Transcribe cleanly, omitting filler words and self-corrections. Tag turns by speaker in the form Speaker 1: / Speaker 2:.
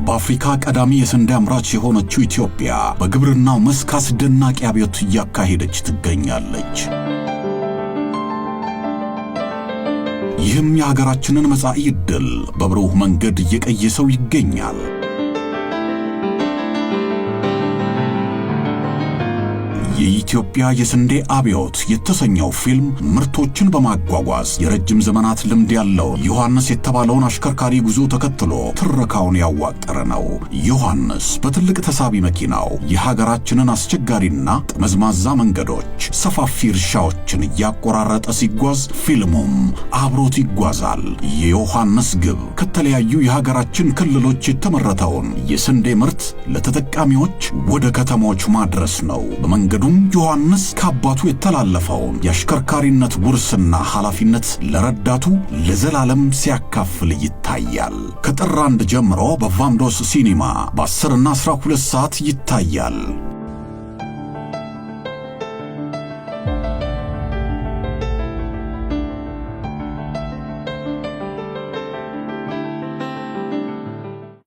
Speaker 1: በአፍሪካ ቀዳሚ የስንዴ አምራች የሆነችው ኢትዮጵያ በግብርናው መስክ አስደናቂ አብዮት እያካሄደች ትገኛለች። ይህም የሀገራችንን መጻኢ ዕድል በብሩህ መንገድ እየቀየሰው ይገኛል። የኢትዮጵያ የስንዴ አብዮት የተሰኘው ፊልም ምርቶችን በማጓጓዝ የረጅም ዘመናት ልምድ ያለው ዮሐንስ የተባለውን አሽከርካሪ ጉዞ ተከትሎ ትረካውን ያዋቀረ ነው። ዮሐንስ በትልቅ ተሳቢ መኪናው የሀገራችንን አስቸጋሪና ጠመዝማዛ መንገዶች፣ ሰፋፊ እርሻዎችን እያቆራረጠ ሲጓዝ ፊልሙም አብሮት ይጓዛል። የዮሐንስ ግብ ከተለያዩ የሀገራችን ክልሎች የተመረተውን የስንዴ ምርት ለተጠቃሚዎች ወደ ከተሞች ማድረስ ነው። በመንገዱ ዮሐንስ ከአባቱ የተላለፈውን የአሽከርካሪነት ውርስና ኃላፊነት ለረዳቱ ለዘላለም ሲያካፍል ይታያል። ከጥር 1 ጀምሮ በቫንዶስ ሲኒማ በ10 እና 12 ሰዓት ይታያል።